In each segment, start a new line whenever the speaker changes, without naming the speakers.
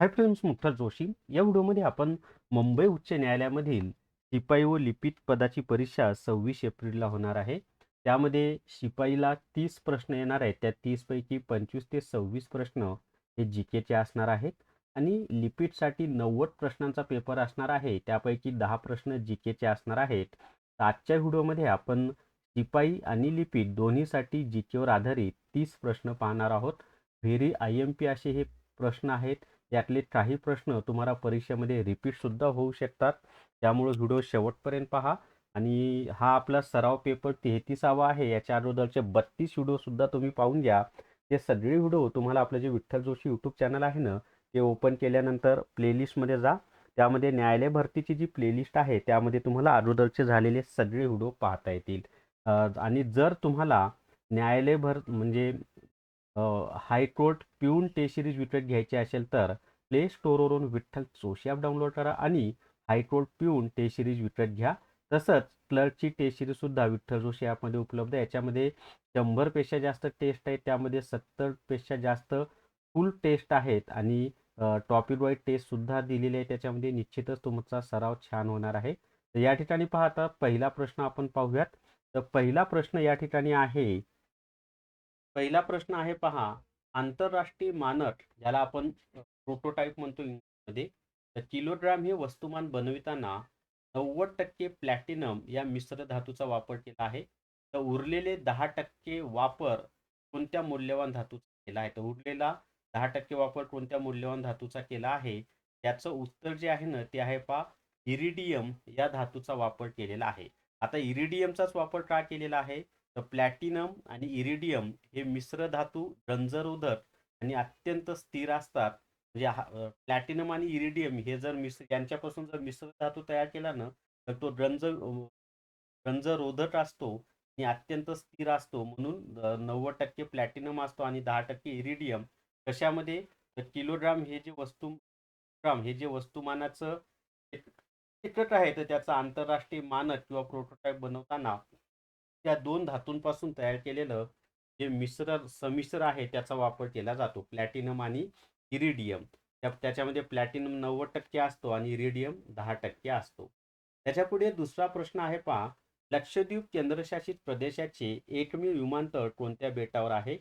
Hi friends, Mukta Joshi. या व्हिडिओमध्ये आपण मुंबई उच्च न्यायालयामधील शिपाई व लिपिक पदाची परीक्षा 26 एप्रिलला होणार आहे. त्यामध्ये शिपाईला 30 प्रश्न येणार आहेत. त्या 30 पैकी 25 ते 26 प्रश्न हे जी केचे असणार आहेत आणि लिपिकसाठी 90 प्रश्नांचा पेपर असणार आहे. त्यापैकी 10 प्रश्न जी केचे असणार आहेत. तर आजच्या व्हिडिओमध्ये आपण शिपाई आणि लिपिक दोन्हीसाठी जी केवर आधारित 30 प्रश्न पाहणार आहोत. व्हेरी आय एम पी असे हे प्रश्न आहेत. यातले काही प्रश्न तुम्हाला परीक्षेमध्ये रिपीट सुद्धा होऊ शकतात. त्यामुळे व्हिडिओ शेवटपर्यंत पहा. आणि हा आपला सराव पेपर 33वा आहे. याच्या अगोदरचे 32 व्हिडिओ सुद्धा तुम्ही पाहून घ्या. ते सगळे व्हिडिओ तुम्हाला आपलं जे विठ्ठल जोशी यूट्यूब चॅनल आहे ना, ते ओपन केल्यानंतर प्लेलिस्टमध्ये जा. त्यामध्ये न्यायालय भरतीची जी प्लेलिस्ट आहे त्यामध्ये तुम्हाला अगोदरचे झालेले सगळे व्हिडिओ पाहता येतील. आणि जर तुम्हाला न्यायालय म्हणजे हायकोर्ट पिऊन टेस्ट सिरीज विकत घ्यायची असेल तर प्ले स्टोअरवरून विठ्ठल जोशी ॲप डाउनलोड करा आणि हायकोर्ट पिऊन टेस्ट सिरीज विकत घ्या. तसंच क्लर्कची टेस्ट सिरीज सुद्धा विठ्ठल जोशी ॲपमध्ये उपलब्ध आहे. याच्यामध्ये 100पेक्षा जास्त टेस्ट आहेत. त्यामध्ये 70पेक्षा जास्त फुल टेस्ट आहेत आणि टॉपिक वाईज टेस्ट सुद्धा दिलेले आहे. त्याच्यामध्ये निश्चितच तुमचा सराव छान होणार आहे. तर या ठिकाणी पाहता पहिला प्रश्न आपण पाहूयात. तर पहिला प्रश्न या ठिकाणी आहे. पहिला प्रश्न आहे पहा. आंतरराष्ट्रीय मानक ज्याला आपण प्रोटोटाइप म्हणतो इंग्लिशमध्ये. तर किलोग्राम हे वस्तुमान बनविताना 90% प्लॅटिनम या मिश्र धातूचा वापर केला आहे. तर उरलेले 10% वापर कोणत्या मौल्यवान धातूचा केला आहे? तर उरलेला 10% वापर कोणत्या मौल्यवान धातूचा केला आहे? त्याचं उत्तर जे आहे ना ते आहे पहा, इरिडियम या धातूचा वापर केलेला आहे. आता इरिडियमचाच वापर का केलेला आहे? तर प्लॅटिनम आणि इरिडियम हे मिश्र धातू रंजरोधक आणि अत्यंत स्थिर असतात. म्हणजे प्लॅटिनम आणि इरिडियम हे जर यांच्यापासून जर मिश्र धातू तयार केला ना, तर तो रंजरोधक असतो आणि अत्यंत स्थिर असतो. म्हणून 90% प्लॅटिनम असतो आणि 10% इरिडियम. कशामध्ये? तर किलोग्राम हे जे वस्तुमानाचं एकक आहे, तर त्याचा आंतरराष्ट्रीय मानक किंवा प्रोटोटाइप बनवताना त्या दोन धातूंपासून तयार केलेलं जे संमिश्र आहे त्याचा वापर केला जातो, प्लॅटिनम आणि इरिडियम. त्याच्यामध्ये प्लॅटिनम 90% असतो आणि इरिडियम 10% असतो. त्याच्यापुढे दुसरा प्रश्न आहे पहा. लक्षद्वीप केंद्रशासित प्रदेशाचे एकमेव विमानतळ कोणत्या बेटावर आहे?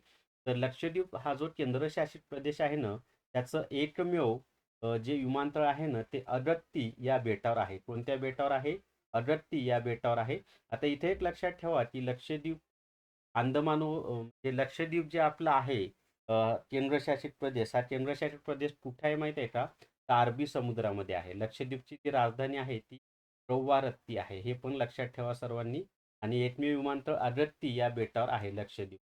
तर लक्षद्वीप हा जो केंद्रशासित प्रदेश आहे ना, त्याचं एकमेव जे विमानतळ आहे ना ते अगत्ती या बेटावर आहे. कोणत्या बेटावर आहे? अगत्ती या बेटावर आहे. आता इथे एक लक्षात ठेवा की लक्षद्वीप हे लक्षद्वीप जे आपलं आहे, केंद्रशासित प्रदेश, हा केंद्रशासित प्रदेश कुठे आहे माहिती आहे का? तर अरबी समुद्रामध्ये आहे. लक्षद्वीपची जी राजधानी आहे ती रौवारत्ती आहे. हे पण लक्षात ठेवा सर्वांनी. आणि एकमेव विमानतळ अगत्ती या बेटावर आहे लक्षद्वीप.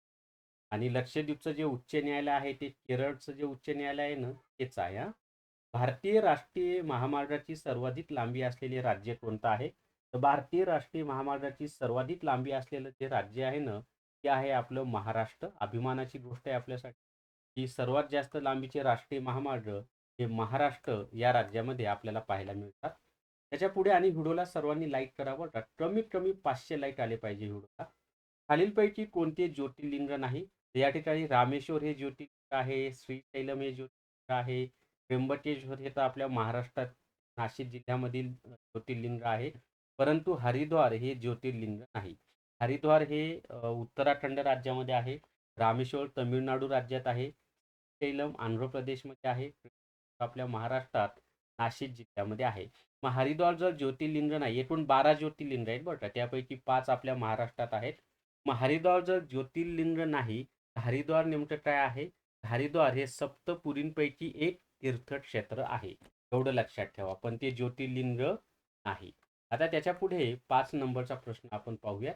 आणि लक्षद्वीपचं जे उच्च न्यायालय आहे ते केरळचं जे उच्च न्यायालय आहे ना तेच आहे हा. भारतीय राष्ट्रीय महामार्गाची सर्वाधिक लांबी असलेले राज्य कोणतं आहे? तर भारतीय राष्ट्रीय महामार्गाची सर्वाधिक लांबी असलेलं जे राज्य आहे ना ते आहे आपलं महाराष्ट्र. अभिमानाची गोष्ट आहे आपल्यासाठी की सर्वात जास्त लांबीचे राष्ट्रीय महामार्ग हे महाराष्ट्र या राज्यामध्ये आपल्याला पाहायला मिळतात. त्याच्या पुढे आणि व्हिडिओला सर्वांनी लाईक करावं. कमीत कमी 500 लाईक आले पाहिजे व्हिडिओला. खालीलपैकी कोणते ज्योतिर्लिंग नाही? तर या ठिकाणी रामेश्वर हे ज्योतिर्लिंग आहे, श्रीशैलम हे ज्योतिर्लिंग आहे, त्र्यंबकेश्वर हे तर आपल्या महाराष्ट्रात नाशिक जिल्ह्यामधील ज्योतिर्लिंग आहे. परंतु हरिद्वार हे ज्योतिर्लिंग नाही. हरिद्वार हे उत्तराखंड राज्यामध्ये आहे. रामेश्वर तमिळनाडू राज्यात आहे. श्रीशैलम आंध्र प्रदेशमध्ये आहे. आपल्या महाराष्ट्रात नाशिक जिल्ह्यामध्ये आहे. मग हरिद्वार जर ज्योतिर्लिंग नाही, एकूण 12 ज्योतिर्लिंग आहेत बरं का, त्यापैकी 5 आपल्या महाराष्ट्रात आहेत. मग हरिद्वार जर ज्योतिर्लिंग नाही, हरिद्वार नेमकं काय आहे? हरिद्वार हे सप्तपुरींपैकी एक तीर्थक्षेत्र आहे. एवढं लक्षात ठेवा. पण ते ज्योतिर्लिंग नाही. आता त्याच्या पुढे 5 नंबरचा प्रश्न आपण पाहूया.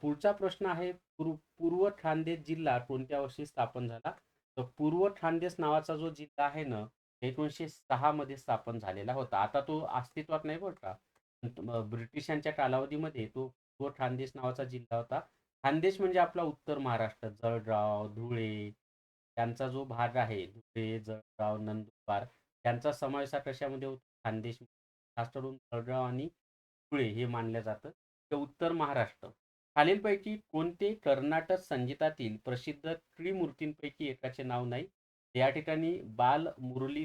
पुढचा प्रश्न आहे, पूर्व खानदेश जिल्हा कोणत्या वर्षी स्थापन झाला? तर पूर्व खानदेश नावाचा जो जिल्हा आहे ना 1906 मध्ये स्थापन झालेला होता. आता तो अस्तित्वात नाही बरं का. ब्रिटिशांच्या कालावधीमध्ये तो पूर्व खानदेश नावाचा जिल्हा होता. खानदेश म्हणजे आपला उत्तर महाराष्ट्र, जळगाव, धुळे यांचा जो भाग आहे, धुळे, जळगाव, नंदुरबार यांचा समावेश हा कशामध्ये होतो? खानदेश. खास करून जळगाव आणि धुळे हे मानलं जातं. तर उत्तर महाराष्ट्र. खालीलपैकी कोणते कर्नाटक संगीतातील प्रसिद्ध त्रिमूर्तींपैकी एकाचे नाव नाही? या ठिकाणी बाल मुरली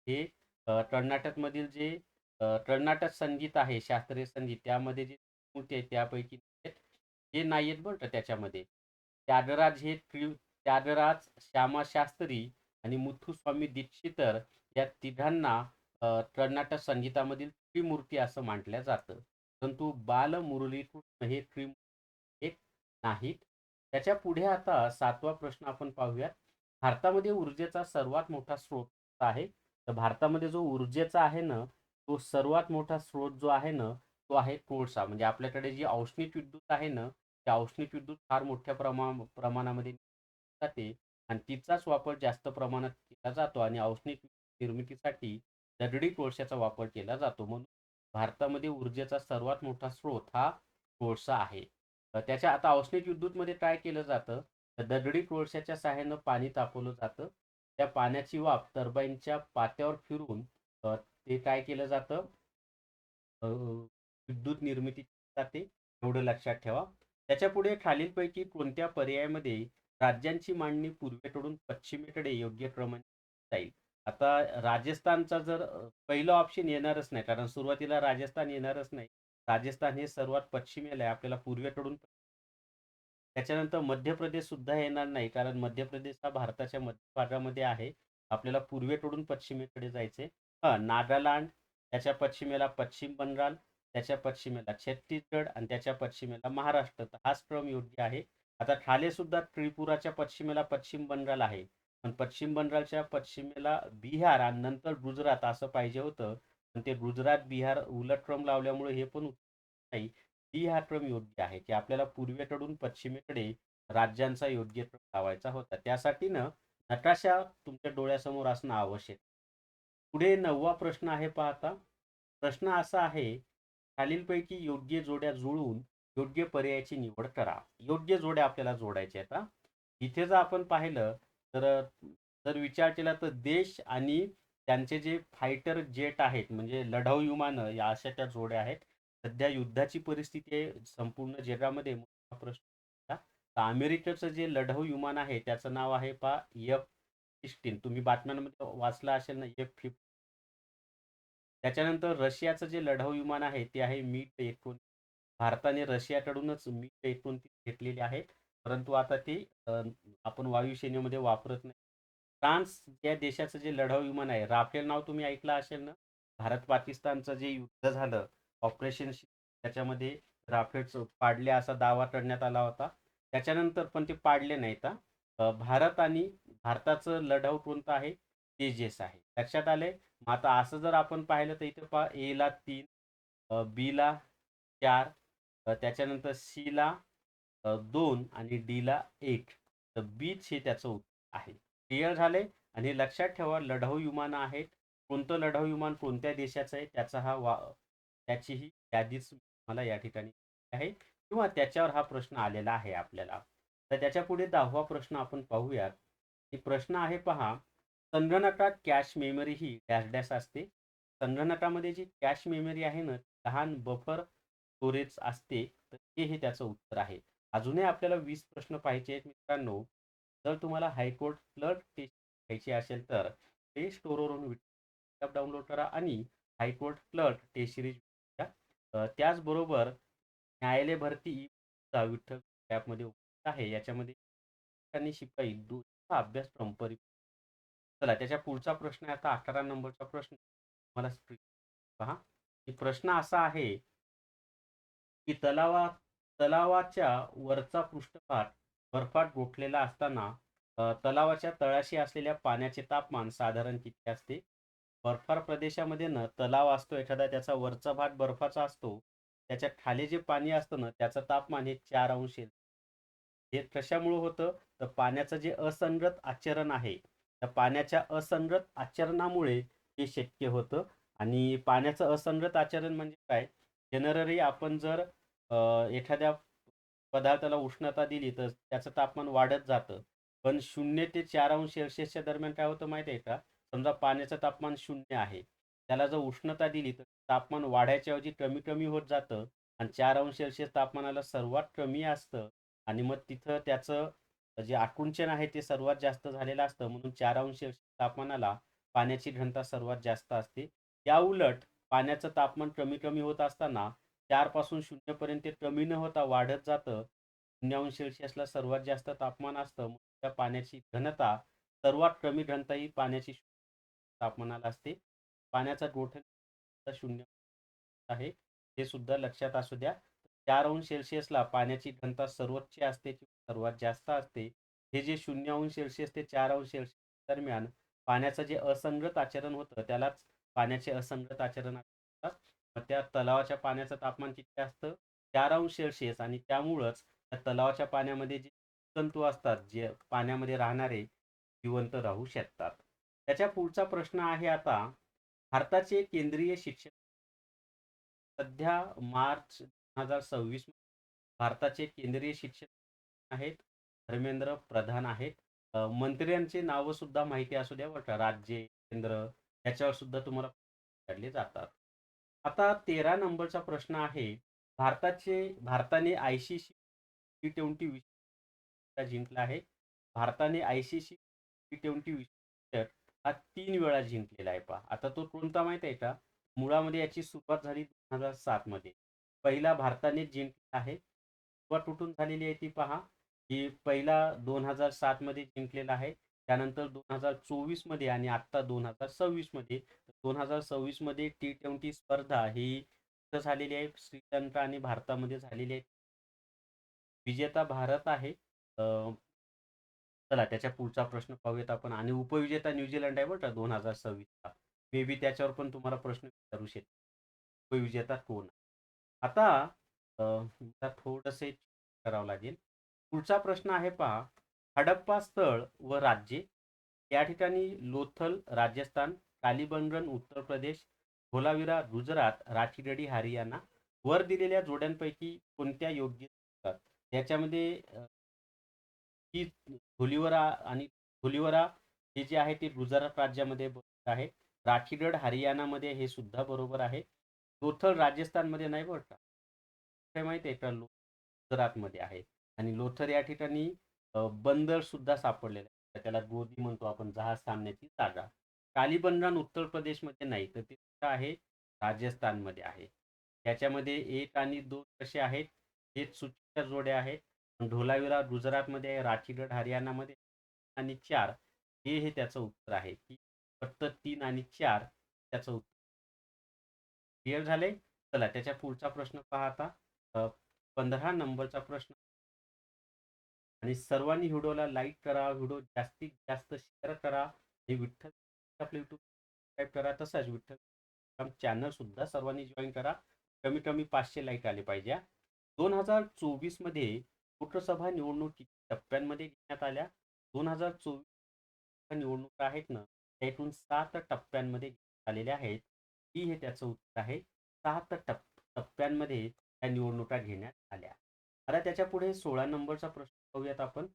हे कर्नाटकमधील जे कर्नाटक संगीत आहे, शास्त्रीय संगीत त्यामध्ये जी मूर्ती आहे त्यापैकी आहेत, जे नाही आहेत बरं का त्याच्यामध्ये. त्यागराज हे त्यागराज, श्यामा शास्त्री आणि मुथुस्वामी दीक्षितर या तिघांना कर्नाटक संगीतामधील त्रिमूर्ती असं म्हटलं जातं. परंतु बालमुरलीकृष्ण हे एक नाहीत. त्याच्या पुढे आता 7वा प्रश्न आपण पाहूयात. भारतामध्ये ऊर्जेचा सर्वात मोठा स्रोत आहे. तर भारतामध्ये जो ऊर्जेचा आहे ना, तो सर्वात मोठा स्रोत जो आहे ना, तो आहे कोळसा. म्हणजे आपल्याकडे जी औष्णिक विद्युत आहे ना, त्या औष्णिक विद्युत फार मोठ्या प्रमाणामध्ये जाते आणि तिचाच वापर जास्त प्रमाणात केला जातो आणि औष्णिक निर्मितीसाठी दगडी कोळशाचा वापर केला जातो. म्हणून भारतामध्ये ऊर्जेचा सर्वात मोठा स्रोत हा कोळसा आहे. त्याच्या आता औष्णिक विद्युतमध्ये काय केलं जातं, तर दगडी कोळशाच्या सहाय्यानं पाणी तापवलं जातं. त्या पाण्याची वाफ टर्बाईनच्या पात्यावर फिरून ते काय केलं जातं, विद्युत निर्मिती जाते, एवढं लक्षात ठेवा. त्याच्यापुढे खालीलपैकी कोणत्या पर्यायामध्ये राज्यांची मांडणी पूर्वेकडून पश्चिमेकडे योग्य क्रमाने जाईल. आता राजस्थानचा जर पहिलं ऑप्शन येणारच नाही, कारण सुरुवातीला राजस्थान येणारच नाही. राजस्थान हे सर्वात पश्चिमेला आहे, आपल्याला पूर्वेकडून. त्याच्यानंतर मध्य प्रदेश सुद्धा येणार नाही, कारण मध्य प्रदेश हा भारताच्या मध्य भागामध्ये आहे. आपल्याला पूर्वेकडून पश्चिमेकडे जायचे. नागालँड, त्याच्या पश्चिमेला पश्चिम बंगाल, त्याच्या पश्चिमेला छत्तीसगड आणि त्याच्या पश्चिमेला महाराष्ट्र. तर हाच क्रम योग्य आहे. आता खाली सुद्धा त्रिपुराच्या पश्चिमेला पश्चिम बंगाल आहे, पण पश्चिम बंगालच्या पश्चिमेला बिहार आणि नंतर गुजरात असं पाहिजे होतं. पण ते गुजरात बिहार उलट क्रम लावल्यामुळे हे पण नाही. डी हा क्रम योग्य आहे, की आपल्याला पूर्वेकडून पश्चिमेकडे राज्यांचा योग्य क्रम लावायचा होता. त्यासाठी ना नकाशा तुमच्या डोळ्यासमोर असणं आवश्यक. पुढे 9वा प्रश्न आहे पाहता. प्रश्न असा आहे, खालीलपैकी योग्य जोड्या जुळवून योग्य पर्यायाची निवड करा. योग्य जोड्या आपल्याला जोडायच्या आहेत. इथे जर आपण पाहिलं तर जर विचार केला तर देश आणि त्यांचे जे फायटर जेट आहेत, म्हणजे लढाऊ विमानं, या अशा त्या जोड्या आहेत. सध्या युद्धाची परिस्थिती आहे संपूर्ण जगामध्ये. मोठा प्रश्न आहे. तर अमेरिकेचं जे लढाऊ विमान आहे त्याचं नाव आहे पहा F-16. तुम्ही बातम्यांमध्ये वाचला असेल ना, F-15. त्याच्यानंतर रशियाचं जे लढाऊ विमान आहे ते आहे MiG-29. भारताने रशियाकडूनच MiG-29 घेतलेले आहेत, परंतु आता ते आपण वायुसेनेमध्ये वापरत नाही. फ्रान्स या देशाचं जे लढाऊ विमान आहे, राफेल नाव तुम्ही ऐकलं असेल ना. भारत पाकिस्तानचं जे युद्ध झालं ऑपरेशन, त्याच्यामध्ये राफेल पाडले असा दावा करण्यात आला होता. त्याच्यानंतर पण ते पाडले नाहीत. भारत आणि भारताचं लढाऊ कोणतं आहे, तेजस आहे. लक्षात आले. मग आता असं जर आपण पाहिलं तर इथे पहा, ए ला 3, बी ला 4, त्याच्यानंतर सी ला 2 आणि डी ला 1. तर बीच हे त्याचं उत्तर आहे. क्लिअर झाले. आणि लक्षात ठेवा, लढाऊ विमानं आहेत. कोणतं लढाऊ विमान कोणत्या देशाचं आहे त्याचा त्याचीही यादीच मला या ठिकाणी आहे, किंवा त्याच्यावर हा प्रश्न आलेला आहे आपल्याला. तर त्याच्या पुढे 10वा प्रश्न आपण पाहूयात. की प्रश्न आहे पहा, संगणकात कॅश मेमरी ही डॅश डॅश असते. संगणकामध्ये जी कॅश मेमरी आहे ना, लहान बफर स्टोरेज असते. तर हे त्याचं उत्तर आहे. अजूनही आपल्याला 20 प्रश्न पाहिजे आहेत मित्रांनो. जर तुम्हाला हायकोर्ट क्लर्क टेस्ट घ्यायची असेल तर प्ले स्टोअरवरून ॲप डाउनलोड करा आणि हायकोर्ट क्लर्क टेस्ट सिरीज घ्या. त्याचबरोबर न्यायालय भरती विठ्ठल ॲपमध्ये उपलब्ध आहे. याच्यामध्ये आणि शिपाई दोन्हीचा अभ्यासक्रम चला, त्याच्या पुढचा प्रश्न आहे आता 11 नंबरचा प्रश्न. मला स्क्रीन पहा. की प्रश्न असा आहे, की तलावाच्या वरचा पृष्ठभाग बर्फात गोठलेला असताना तलावाच्या तळाशी असलेल्या पाण्याचे तापमान साधारण किती असते. बर्फाळ प्रदेशामध्ये ना तलाव असतो एखादा, त्याचा वरचा भाग बर्फाचा असतो. त्याच्या खाली जे पाणी असतं ना त्याचं तापमान हे 4 अंश. हे कशामुळे होतं, तर पाण्याचं जे असंगत आचरण आहे, त्या पाण्याच्या असंगत आचरणामुळे हे शक्य होतं. आणि पाण्याचं असंगत आचरण म्हणजे काय, जनरली आपण जर एखाद्या पदार्थाला उष्णता दिली तर त्याचं तापमान वाढत जातं. पण 0 ते 4 अंश सेल्सिअसच्या दरम्यान काय होतं माहिती आहे का, समजा पाण्याचं तापमान 0 आहे, त्याला जर उष्णता दिली तर तापमान वाढायच्या ऐवजी कमी कमी होत जातं. आणि 4 अंश सेल्सिअस तापमानाला सर्वात कमी असतं. आणि मग तिथं त्याचं जे आकुंचन आहे ते सर्वात जास्त झालेलं असतं. म्हणून 4 अंश सेल्सिअस तापमानाला पाण्याची घनता सर्वात जास्त असते. या उलट पाण्याचं तापमान कमी कमी होत असताना 4 पासून 0 पर्यंत ते कमी न होता वाढत जातं. 0° सेल्सिअसला सर्वात जास्त तापमान असतं. मग त्या पाण्याची घनता सर्वात कमी घनता ही पाण्याची तापमानाला असते. पाण्याचा गोठण 0 आहे. हे सुद्धा लक्षात असू द्या. 4° सेल्सिअसला पाण्याची घनता सर्वोच्च असते किंवा सर्वात जास्त असते. हे जे 0° सेल्सिअस ते 4° सेल्सिअस दरम्यान पाण्याचं जे असंगत आचरण होतं त्यालाच पाण्याचे असंगत आचरण म्हणतात. मग त्या तलावाच्या पाण्याचं तापमान किती असतं? 4° सेल्सिअस आणि त्यामुळंच त्या तलावाच्या पाण्यामध्ये जे जंतू असतात, जे पाण्यामध्ये राहणारे जिवंत राहू शकतात. त्याच्या पुढचा प्रश्न आहे आता, भारताचे केंद्रीय शिक्षण सध्या मार्च 2026 भारताचे केंद्रीय शिक्षण आहेत धर्मेंद्र प्रधान आहेत. मंत्र्यांचे नावं सुद्धा माहिती असू द्या बरं का, राज्य, केंद्र याच्यावर सुद्धा तुम्हाला काढले जातात. आता 13 नंबरचा प्रश्न आहे, भारताने ICC T20 विश्वचषक जिंकला आहे. भारताने ICC T20 विश्वचषक हा 3 वेळा जिंकलेला आहे पहा. आता तो कोणता माहित आहे का? मुळामध्ये याची सुरुवात झाली 2007 मध्ये. पहिला भारताने जिंकला आहे. सुरुवात कुठून झालेली आहे ती पहा, की पहिला 2007 मध्ये जिंकलेला आहे. त्यानंतर 2024 मध्ये आणि आता 2026 मध्ये. 2026 मध्ये T20 स्पर्धा ही कुठं झालेली आहे? श्रीलंका आणि भारतामध्ये झालेली आहे. विजेता भारत आहे. चला त्याच्या पुढचा प्रश्न पाहूयात आपण. आणि उपविजेता न्यूझीलंड आहे बरं का 2026चा. मे बी त्याच्यावर पण तुम्हाला प्रश्न विचारू शकतो. उपविजेता कोण? आता मला थोडंसे करावं लागेल. पुढचा प्रश्न आहे पहा, हडप्पा स्थळ व राज्ये. या ठिकाणी लोथल राजस्थान, कालीबंगन उत्तर प्रदेश, धोलावीरा गुजरात, राठीगढी हरियाणा. वर दिलेल्या जोड्यांपैकी कोणत्या योग्य असतात? याच्यामध्ये ही धुलिवरा आणि धुलिवरा हे जे आहे ते गुजरात राज्यामध्ये बरोबर आहे. राठीगढ हरियाणामध्ये हे सुद्धा बरोबर आहे. लोथल राजस्थानमध्ये नाही बरं का. काय माहिती आहे का? गुजरातमध्ये आहे. आणि लोथर या ठिकाणी बंदर सुद्धा सापडलेलं आहे. त्याला गोदी म्हणतो आपण, जहाज थांबण्याची जागा. कालीबंगन उत्तर प्रदेशमध्ये नाही, तर ते कुठं आहे? राजस्थानमध्ये आहे. त्याच्यामध्ये 1 आणि 2 कसे आहेत? हे चुकीच्या जोड्या आहेत. धोलावीरा गुजरातमध्ये आहे, राठीगढ हरियाणामध्ये आणि 4 हे त्याचं उत्तर आहे, की फक्त 3 आणि 4 त्याचं उत्तर. क्लिअर झालंय? चला त्याच्या पुढचा प्रश्न पहा आता. 15 नंबरचा प्रश्न. आणि सर्वांनी व्हिडिओला लाईक करा, व्हिडिओ जास्तीत जास्त शेअर करा. हे विठ्ठल आपलं यूट्यूब सबस्क्राईब करा. तसंच विठ्ठल चॅनल सुद्धा सर्वांनी जॉईन करा. कमी कमी 500 लाईक आले पाहिजे. 2024 मध्ये लोकसभा निवडणूक किती टप्प्यांमध्ये घेण्यात आल्या? 2024 निवडणुका आहेत ना, त्यातून 7 टप्प्यांमध्ये आलेल्या आहेत. ही हे त्याचं उत्तर आहे. 7 टप्प्यांमध्ये त्या निवडणुका घेण्यात आल्या. आता त्याच्या पुढे 16 नंबरचा प्रश्न पाहूयात आपण.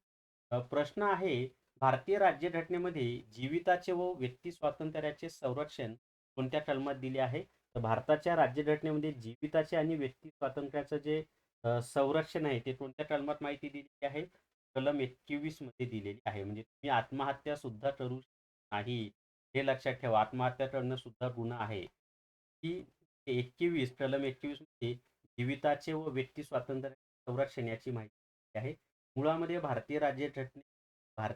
प्रश्न आहे, भारतीय राज्यघटनेमध्ये जीविताचे व व्यक्ती स्वातंत्र्याचे संरक्षण कोणत्या कलमात दिले आहे? तर भारताच्या राज्यघटनेमध्ये जीविताचे आणि व्यक्ती स्वातंत्र्याचं जे संरक्षण आहे ते कोणत्या कलमात माहिती दिलेली आहे? कलम 21 मध्ये दिलेली आहे. म्हणजे तुम्ही आत्महत्या सुद्धा करू नाही, हे लक्षात ठेवा. आत्महत्या करणं सुद्धा गुन्हा आहे. की 21 कलम 21 मध्ये जीविताचे व व्यक्ती स्वातंत्र्य संरक्षण याची माहिती आहे. मुळामध्ये भारतीय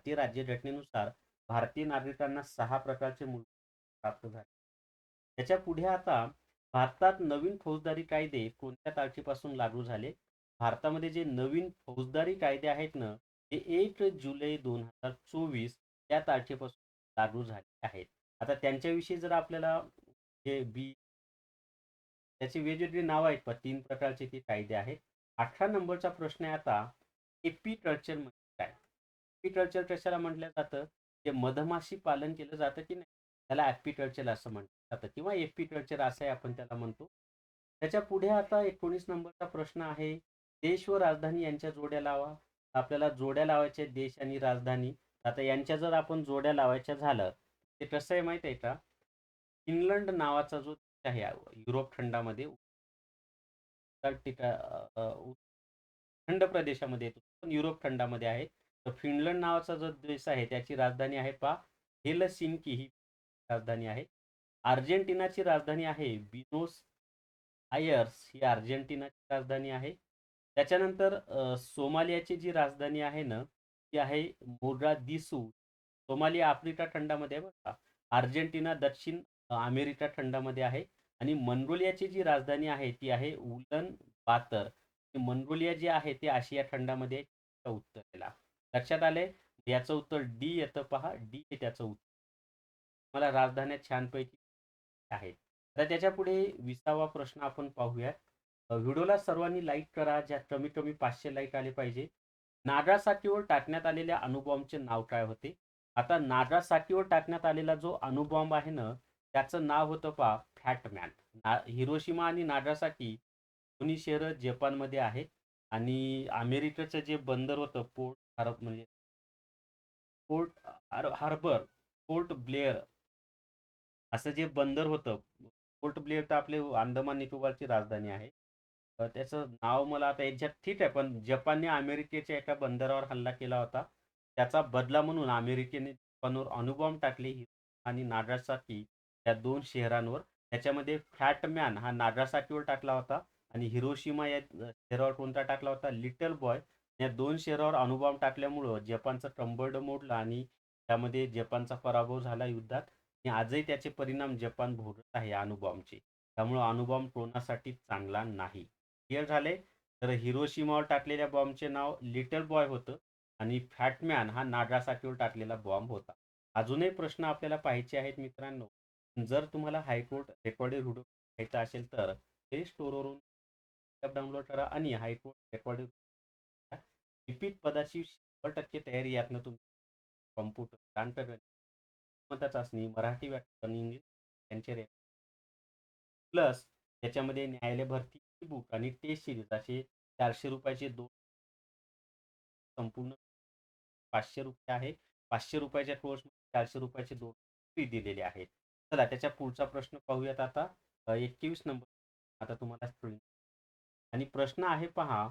राज्यघटनेनुसार भारतीय नागरिकांना 6 प्रकारचे मूल प्राप्त झाले. त्याच्या पुढे आता, भारतात नवीन फौजदारी कायदे कोणत्या तारखेपासून लागू झाले? भारतामध्ये जे नवीन फौजदारी कायदे आहेत ना, ते 1 जुलै 2024 या तारखेपासून लागू झाले आहेत. आता त्यांच्याविषयी जर आपल्याला जे त्याची वेगवेगळी नावं आहेत, पण 3 प्रकारचे ते कायदे आहेत. 18 नंबरचा प्रश्न आहे आता, एपीकल्चर म्हणजे काय? एपीकल्चर कशाला म्हटलं जातं? जे मधमाशी पालन केलं जातं की नाही, त्याला ॲपिकल्चर असं म्हटलं जातं किंवा एपीकल्चर असंही आपण त्याला म्हणतो. त्याच्या पुढे आता 19 नंबरचा प्रश्न आहे, देश व राजधानी यांच्या जोड्या लावा. आपल्याला जोड्या लावायच्या देश आणि राजधानी. आता यांच्या जर आपण जोड्या लावायच्या झालं, ते कसं आहे माहित आहे का? फिनलंड नावाचा जो देश आहे युरोप खंडामध्ये, थंड प्रदेशामध्ये येतो, पण युरोप खंडामध्ये आहे. तर फिनलंड नावाचा जो देश आहे त्याची राजधानी आहे पहा हेलसिंकी. ही राजधानी आहे. अर्जेंटिनाची राजधानी आहे बिनोस आयर्स, ही अर्जेंटिनाची राजधानी आहे. त्याच्यानंतर सोमालियाची जी राजधानी आहे ना, ती आहे मोगादिसू. सोमालिया आफ्रिका खंडामध्ये आहे बरं का. अर्जेंटिना दक्षिण अमेरिका खंडामध्ये आहे. आणि मंगोलियाची जी राजधानी आहे ती आहे उलन बातर. मंगोलिया जे आहे ते आशिया खंडामध्ये आहे, उत्तरेला. लक्षात आले? याचं उत्तर डी येतं पहा. डी हे त्याचं उत्तर. मला राजधान्या छानपैकी आहेत. तर त्याच्या पुढे 20वा प्रश्न आपण पाहूयात. व्हिडिओला सर्वांनी लाईक करा. ज्या कमीत कमी 500 लाईक आले पाहिजे. नागासाकीवर टाकण्यात आलेल्या अणुबॉम्बचे नाव काय होते? आता नागासाकीवर टाकण्यात आलेला जो अणुबॉम्ब आहे ना, त्याचं नाव होतं पहा फॅटमॅन. हिरोशिमा आणि नागासाकी दोन्ही शहरं जपानमध्ये आहेत. आणि अमेरिकेचं जे बंदर होतं म्हणजे पोर्ट हार्बर, पोर्ट ब्लेअर असं जे बंदर होतं, पोर्ट ब्लेअर तर आपले अंदमान निकोबारची राजधानी आहे. त्याचं नाव मला आता याच्यात ठीक आहे, पण जपानने अमेरिकेच्या एका बंदरावर हल्ला केला होता. त्याचा बदला म्हणून अमेरिकेने जपानवर अणुबॉम्ब टाकले आणि नागासाकी या 2 शहरांवर. त्याच्यामध्ये फॅटमॅन हा नागासाकीवर टाकला होता आणि हिरोशिमा या शहरावर कोणता टाकला होता? Little boy. या 2 शहरावर अणुबॉम्ब टाकल्यामुळं जपानचं कंबरड मोडलं आणि त्यामध्ये जपानचा पराभव झाला युद्धात. आणि आजही त्याचे परिणाम जपान भोगत आहे अणुबॉम्बचे. त्यामुळे अणुबॉम्ब कोणासाठी चांगला नाही. क्लिअर झाले? तर हिरोशिमावर टाकलेल्या बॉम्बचे नाव लिटल बॉय होतं आणि फॅटमॅन हा नागासाकीवर टाकलेला बॉम्ब होता. अजूनही प्रश्न आपल्याला पाहायचे आहेत मित्रांनो. जर तुम्हाला हायकोर्ट रेकॉर्डेड व्हिडिओ पाहायचा असेल तर प्ले स्टोअरवरून डाउनलोड करा आणि हायकोर्ट रेकॉर्डेड रिपीट पदाची 100% तयारी यातनं तुम्ही कॉम्प्युटर तांत्रिक क्षमता चाचणी, मराठी व्याकरण, इंग्लिश यांचे प्लस त्याच्यामध्ये न्यायालय भरती बुक आणि टेस्ट सिरीज असे 400 रुपयाचे 2 संपूर्ण 500 रुपये आहे. 500 रुपयाच्या कोर्समध्ये 400 रुपयाचे 2 फ्री दिलेले आहेत. चला त्याच्या पुढचा प्रश्न पाहूयात आता. 21 नंबर आता तुम्हाला स्क्रीन आणि प्रश्न आहे पहा.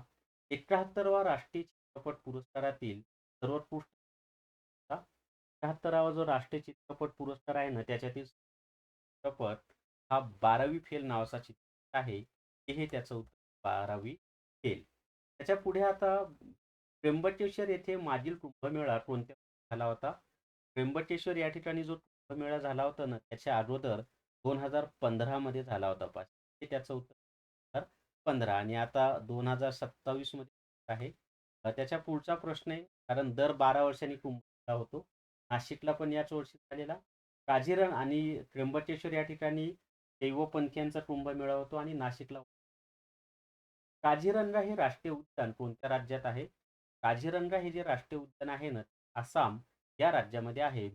71वा राष्ट्रीय चित्रपट पुरस्कारातील सर्वोत्कृष्ट 71वा जो राष्ट्रीय चित्रपट पुरस्कार आहे ना, त्याच्यातील चित्रपट हा 12वी फेल नावाचा चित्रपट आहे. हे त्याचं उत्तर 12वी फेल. त्याच्या पुढे आता त्र्यंबकेश्वर येथे मागील कुंभमेळा कोणत्या वर्षी झाला होता? त्र्यंबकेश्वर या ठिकाणी जो कुंभमेळा झाला होता ना, त्याच्या अगोदर 2015 मध्ये झाला होता पास. हे त्याचं उत्तर 2015. आणि आता 2027 मध्ये आहे. त्याच्या पुढचा प्रश्न आहे, कारण दर 12 वर्षांनी कुंभमेळा होतो. नाशिकला पण याच वर्षी झालेला. काझीरंगा आणि त्र्यंबकेश्वर या ठिकाणी शैवपंथीयांचा कुंभमेळा होतो आणि नाशिकला काझीरंगा हे राष्ट्रीय उद्यान कोणत्या राज्यात आहे? काझीरंगा हे जे राष्ट्रीय उद्यान आहे ना, आसाम या राज्यामध्ये आहे.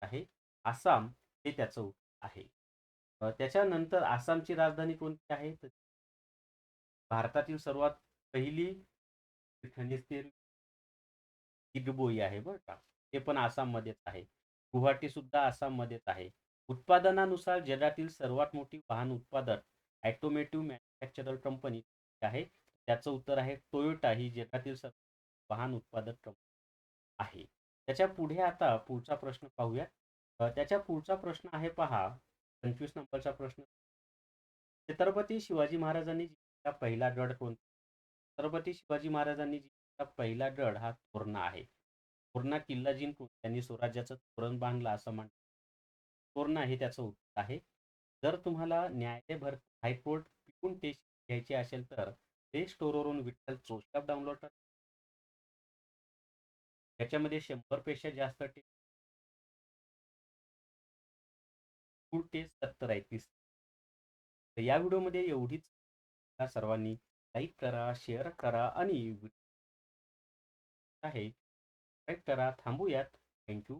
आहे आसाम हे त्याचं उत्तर आहे. त्याच्यानंतर आसामची राजधानी कोणती आहे? तर भारतातील सर्वात पहिली खनिज तेल दिगबोई आहे बरं का. ते पण आसाममध्येच आहे. गुवाहाटी सुद्धा आसाममध्येच आहे. उत्पादनानुसार जगातील सर्वात मोठी वाहन उत्पादक ऑटोमोटिव्ह मॅन्युफॅक्चरर कंपनी आहे. त्याचं उत्तर आहे टोयोटा, ही जगातील वाहन उत्पादक कंपनी आहे. त्याच्या पुढे आता पुढचा प्रश्न पाहूया. त्याच्या पुढचा प्रश्न आहे पहा. 25 नंबरचा प्रश्न. छत्रपती शिवाजी महाराजांनी जिंकलेला पहिला गड कोणता? छत्रपती शिवाजी महाराजांनी जिंकलेला पहिला गड हा तोरणा आहे. तोरणा किल्ला जिंकून त्यांनी स्वराज्याचं तोरण बांधलं असं म्हणतात. तोरणा हे त्याचं उत्तर आहे. जर तुम्हाला न्यायालय हायकोर्ट पिऊन टेस्ट घ्यायची असेल तर प्ले स्टोअरवरून विठ्ठल चोस्ट डाउनलोड करा. त्याच्यामध्ये 100 पेक्षा जास्त फुल टेस्ट 70 आहे 30. तर या व्हिडिओमध्ये एवढीच. सर्वांनी लाईक करा, शेअर करा आणि आहे करा. थांबूयात. थँक्यू.